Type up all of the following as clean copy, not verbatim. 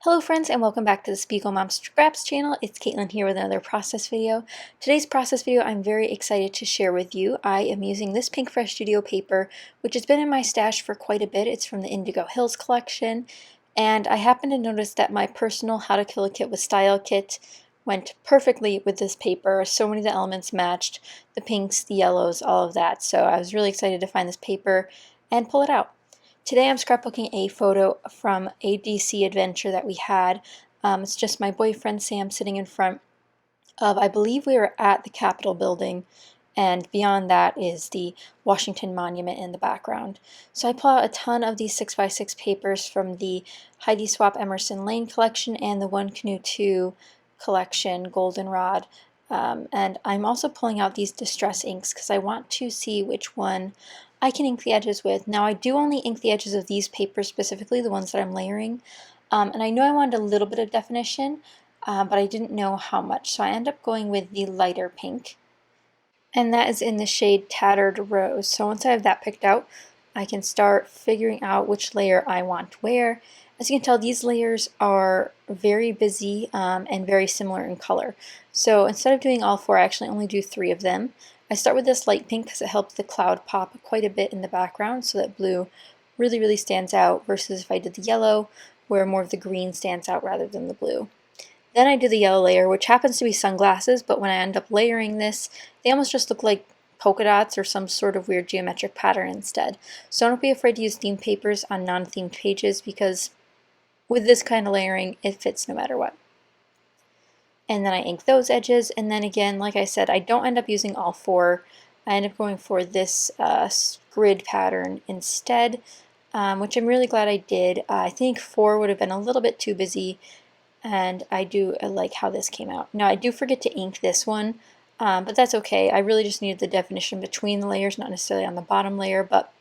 Hello friends and welcome back to the Spiegel Mom Scraps channel. It's Caitlin here with another process video. Today's process video I'm very excited to share with you. I am using this Pink Fresh Studio paper, which has been in my stash for quite a bit. It's from the Indigo Hills collection, and I happened to notice that my personal How to Kill a Kit with Style kit went perfectly with this paper. So many of the elements matched, the pinks, the yellows, all of that. So I was really excited to find this paper and pull it out. Today I'm scrapbooking a photo from a DC adventure that we had. It's just my boyfriend Sam sitting in front of, I believe we were at the Capitol building, and beyond that is the Washington Monument in the background. So I pull out a ton of these 6x6 papers from the Heidi Swapp Emerson Lane collection and the One Canoe 2 collection, Goldenrod. And I'm also pulling out these distress inks because I want to see which one I can ink the edges with. Now I do only ink the edges of these papers specifically, the ones that I'm layering. And I know I wanted a little bit of definition, but I didn't know how much. So I end up going with the lighter pink. And that is in the shade Tattered Rose. So once I have that picked out, I can start figuring out which layer I want where. As you can tell, these layers are very busy and very similar in color. So instead of doing all four, I actually only do 3 of them. I start with this light pink because it helps the cloud pop quite a bit in the background, so that blue really stands out, versus if I did the yellow, where more of the green stands out rather than the blue. Then I do the yellow layer, which happens to be sunglasses, but when I end up layering this, they almost just look like polka dots or some sort of weird geometric pattern instead. So don't be afraid to use themed papers on non-themed pages, because with this kind of layering, it fits no matter what. And then I ink those edges, and then again, like I said, I don't end up using all 4. I end up going for this grid pattern instead, which I'm really glad I did. I think 4 would have been a little bit too busy, and I do like how this came out. Now I do forget to ink this one, but that's okay. I really just needed the definition between the layers, not necessarily on the bottom layer, but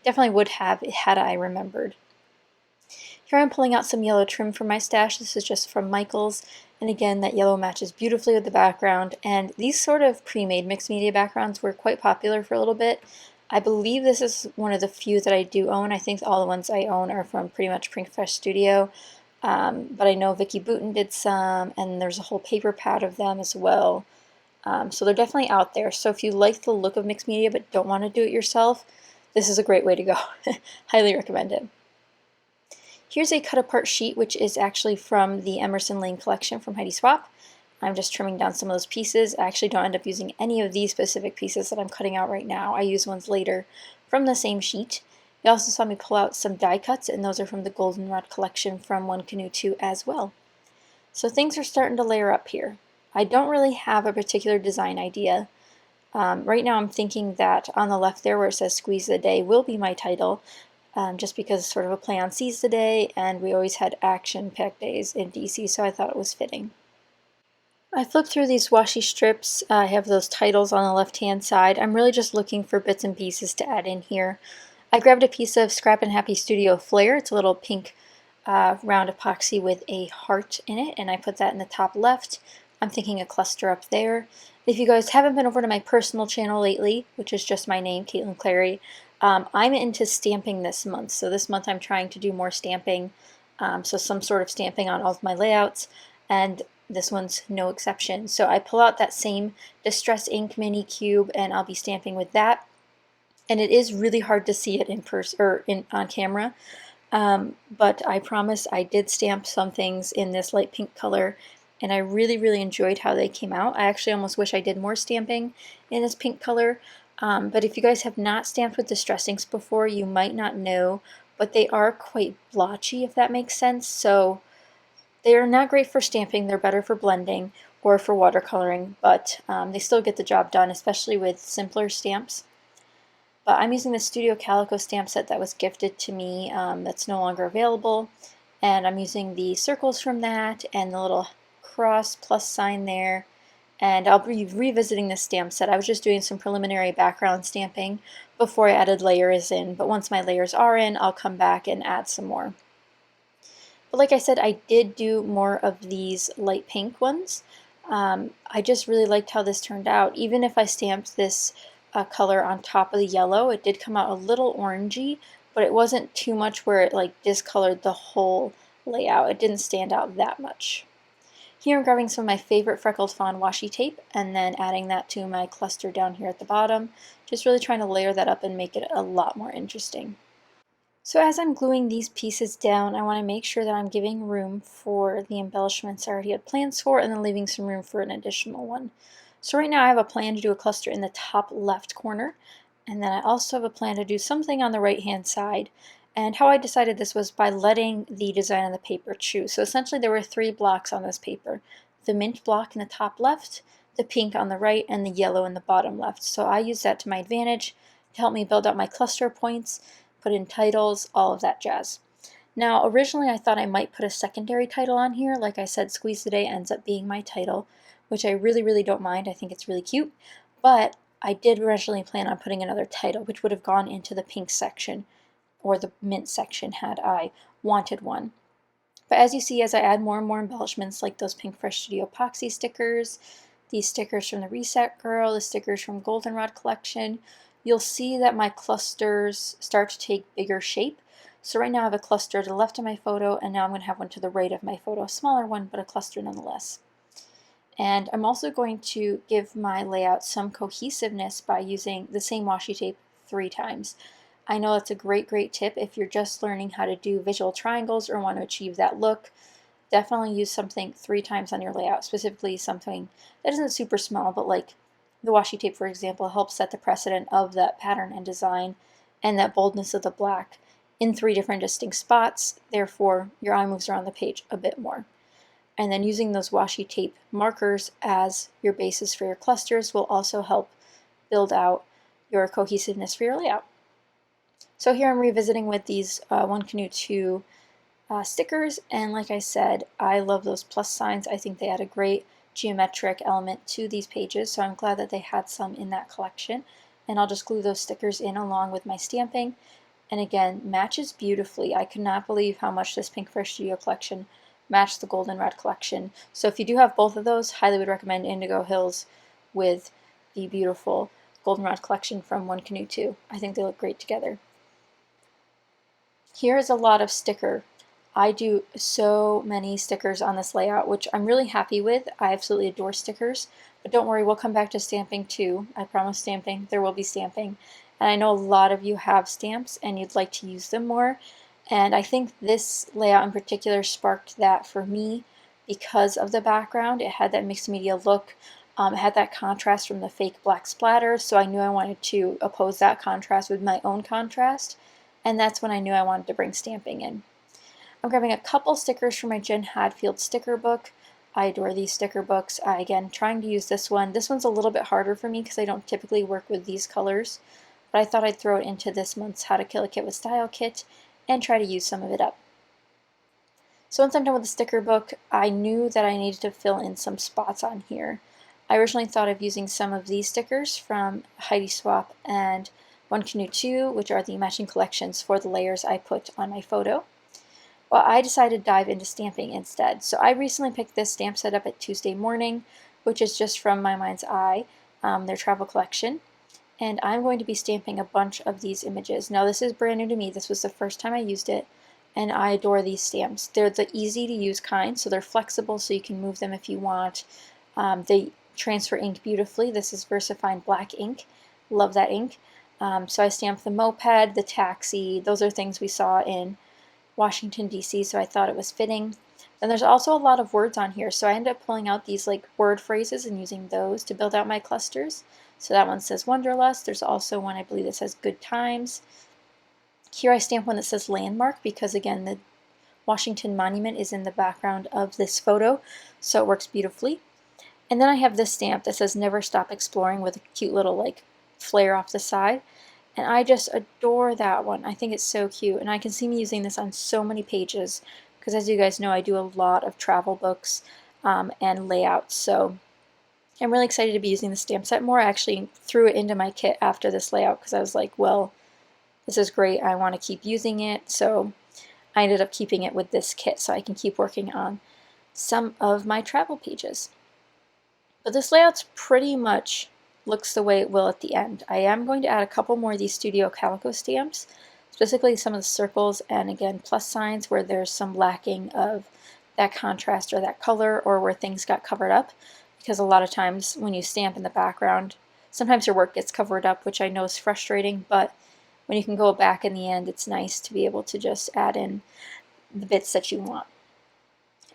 definitely would have had I remembered. Here I'm pulling out some yellow trim from my stash. This is just from Michael's, and again, that yellow matches beautifully with the background, and these sort of pre-made mixed media backgrounds were quite popular for a little bit. I believe this is one of the few that I do own. I think all the ones I own are from pretty much Pink Fresh Studio, but I know Vicky Booten did some, and there's a whole paper pad of them as well. So they're definitely out there. So if you like the look of mixed media but don't want to do it yourself, this is a great way to go. Highly recommend it. Here's a cut apart sheet, which is actually from the Emerson Lane collection from Heidi Swapp. I'm just trimming down some of those pieces. I actually don't end up using any of these specific pieces that I'm cutting out right now. I use ones later from the same sheet. You also saw me pull out some die cuts, and those are from the Goldenrod collection from One Canoe 2 as well. So things are starting to layer up here. I don't really have a particular design idea. Right now I'm thinking that on the left there where it says Squeeze the Day will be my title, just because it's sort of a play on Seize the Day, and we always had action-packed days in DC, so I thought it was fitting. I flipped through these washi strips. I have those titles on the left-hand side. I'm really just looking for bits and pieces to add in here. I grabbed a piece of Scrap and Happy Studio Flair. It's a little pink round epoxy with a heart in it, and I put that in the top left. I'm thinking a cluster up there. If you guys haven't been over to my personal channel lately, which is just my name, Caitlin Clary, I'm into stamping this month. So this month I'm trying to do more stamping, so some sort of stamping on all of my layouts, and this one's no exception. So I pull out that same Distress Ink mini cube, and I'll be stamping with that. And it is really hard to see it in person or on camera, but I promise I did stamp some things in this light pink color, and I really enjoyed how they came out. I actually almost wish I did more stamping in this pink color. But if you guys have not stamped with distress inks before, you might not know, but they are quite blotchy, if that makes sense. So they are not great for stamping. They're better for blending or for watercoloring, but they still get the job done, especially with simpler stamps. But I'm using the Studio Calico stamp set that was gifted to me, that's no longer available, and I'm using the circles from that and the little cross plus sign there. And I'll be revisiting this stamp set. I was just doing some preliminary background stamping before I added layers in, but once my layers are in, I'll come back and add some more. But like I said, I did do more of these light pink ones. I just really liked how this turned out. Even if I stamped this color on top of the yellow, it did come out a little orangey, but it wasn't too much where it like discolored the whole layout. It didn't stand out that much. Here I'm grabbing some of my favorite freckled fawn washi tape and then adding that to my cluster down here at the bottom, just really trying to layer that up and make it a lot more interesting. So as I'm gluing these pieces down, I want to make sure that I'm giving room for the embellishments I already had plans for and then leaving some room for an additional one. So right now I have a plan to do a cluster in the top left corner, and then I also have a plan to do something on the right hand side. And how I decided this was by letting the design on the paper choose. So essentially there were 3 blocks on this paper. The mint block in the top left, the pink on the right, and the yellow in the bottom left. So I used that to my advantage to help me build out my cluster points, put in titles, all of that jazz. Now originally I thought I might put a secondary title on here. Like I said, Squeeze the Day ends up being my title, which I really don't mind. I think it's really cute. But I did originally plan on putting another title, which would have gone into the pink section or the mint section had I wanted one. But as you see, as I add more and more embellishments like those Pink Fresh Studio epoxy stickers, these stickers from the Reset Girl, the stickers from Goldenrod collection, you'll see that my clusters start to take bigger shape. So right now I have a cluster to the left of my photo, and now I'm going to have one to the right of my photo, a smaller one, but a cluster nonetheless. And I'm also going to give my layout some cohesiveness by using the same washi tape 3 times. I know it's a great tip if you're just learning how to do visual triangles or want to achieve that look. Definitely use something 3 times on your layout, specifically something that isn't super small, but like the washi tape, for example, helps set the precedent of that pattern and design and that boldness of the black in 3 different distinct spots. Therefore, your eye moves around the page a bit more. And then using those washi tape markers as your basis for your clusters will also help build out your cohesiveness for your layout. So here I'm revisiting with these One Canoe 2 stickers, and like I said, I love those plus signs. I think they add a great geometric element to these pages, so I'm glad that they had some in that collection. And I'll just glue those stickers in along with my stamping. And again, matches beautifully. I could not believe how much this Pink Fresh Studio collection matched the Goldenrod collection. So if you do have both of those, highly would recommend Indigo Hills with the beautiful Goldenrod collection from One Canoe 2. I think they look great together. Here is a lot of sticker. I do so many stickers on this layout, which I'm really happy with. I absolutely adore stickers, but don't worry, we'll come back to stamping too. I promise stamping, there will be stamping. And I know a lot of you have stamps and you'd like to use them more. And I think this layout in particular sparked that for me because of the background. It had that mixed media look. It had that contrast from the fake black splatter, so I knew I wanted to oppose that contrast with my own contrast. And that's when I knew I wanted to bring stamping in. I'm grabbing a couple stickers from my Jen Hadfield sticker book. I adore these sticker books. Again, trying to use this one. This one's a little bit harder for me because I don't typically work with these colors, but I thought I'd throw it into this month's How to Kill a Kit with Style kit and try to use some of it up. So once I'm done with the sticker book, I knew that I needed to fill in some spots on here. I originally thought of using some of these stickers from Heidi Swap and One Canoe 2, which are the matching collections for the layers I put on my photo. Well, I decided to dive into stamping instead. So I recently picked this stamp set up at Tuesday Morning, which is just from My Mind's Eye, their travel collection. And I'm going to be stamping a bunch of these images. Now this is brand new to me. This was the first time I used it, and I adore these stamps. They're the easy to use kind, so they're flexible so you can move them if you want. They transfer ink beautifully. This is VersaFine black ink. Love that ink. So I stamped the moped, the taxi. Those are things we saw in Washington, D.C., so I thought it was fitting. And there's also a lot of words on here, so I ended up pulling out these like word phrases and using those to build out my clusters. So that one says Wanderlust. There's also one I believe that says Good Times. Here I stamp one that says Landmark because again the Washington Monument is in the background of this photo, so it works beautifully. And then I have this stamp that says Never Stop Exploring with a cute little like flare off the side. And I just adore that one. I think it's so cute, and I can see me using this on so many pages because as you guys know, I do a lot of travel books and layouts, so I'm really excited to be using the stamp set more. I actually threw it into my kit after this layout because I was like, well, this is great, I want to keep using it, so I ended up keeping it with this kit so I can keep working on some of my travel pages. But this layout's pretty much looks the way it will at the end. I am going to add a couple more of these Studio Calico stamps. specifically some of the circles and again plus signs where there's some lacking of that contrast or that color, or where things got covered up, because a lot of times when you stamp in the background, sometimes your work gets covered up, which I know is frustrating, but when you can go back in the end, it's nice to be able to just add in the bits that you want.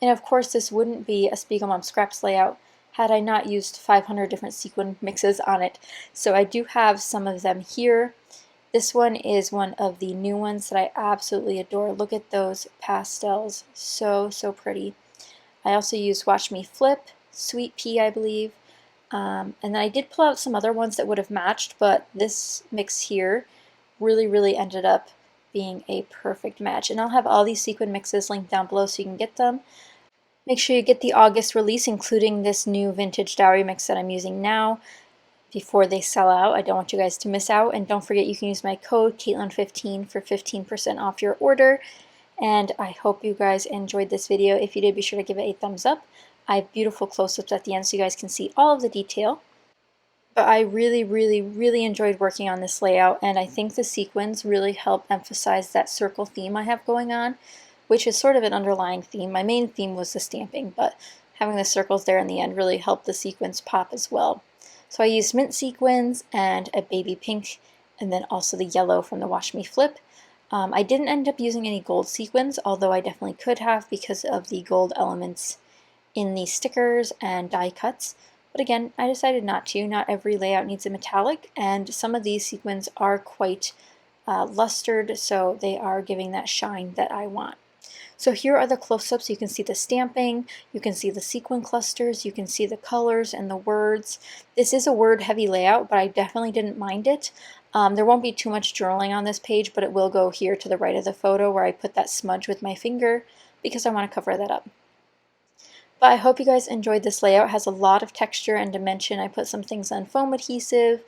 And of course, this wouldn't be a Spiegel Mom Scraps layout had I not used 500 different sequin mixes on it. So I do have some of them here. This one is one of the new ones that I absolutely adore. Look at those pastels, so pretty. I also used Watch Me Flip, Sweet Pea, I believe, and then I did pull out some other ones that would have matched, but this mix here really ended up being a perfect match. And I'll have all these sequin mixes linked down below so you can get them. Make sure you get the August release, including this new vintage dowry mix that I'm using now, before they sell out. I don't want you guys to miss out. And don't forget, you can use my code Caitlin15 for 15% off your order. And I hope you guys enjoyed this video. If you did, be sure to give it a thumbs up. I have beautiful close-ups at the end so you guys can see all of the detail. But I really enjoyed working on this layout, and I think the sequins really help emphasize that circle theme I have going on, which is sort of an underlying theme. My main theme was the stamping, but having the circles there in the end really helped the sequins pop as well. So I used mint sequins and a baby pink, and then also the yellow from the Wash Me Flip. I didn't end up using any gold sequins, although I definitely could have because of the gold elements in the stickers and die cuts. But again, I decided not to. Not every layout needs a metallic, and some of these sequins are quite lustered, so they are giving that shine that I want. So here are the close-ups. You can see the stamping, you can see the sequin clusters, you can see the colors and the words. This is a word-heavy layout, but I definitely didn't mind it. There won't be too much journaling on this page, but it will go here to the right of the photo where I put that smudge with my finger because I want to cover that up. But I hope you guys enjoyed this layout. It has a lot of texture and dimension. I put some things on foam adhesive.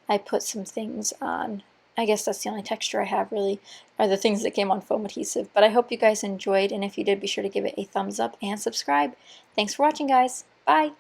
I put some things on, I guess that's the only texture I have really, are the things that came on foam adhesive. But I hope you guys enjoyed, and if you did, be sure to give it a thumbs up and subscribe. Thanks for watching, guys. Bye!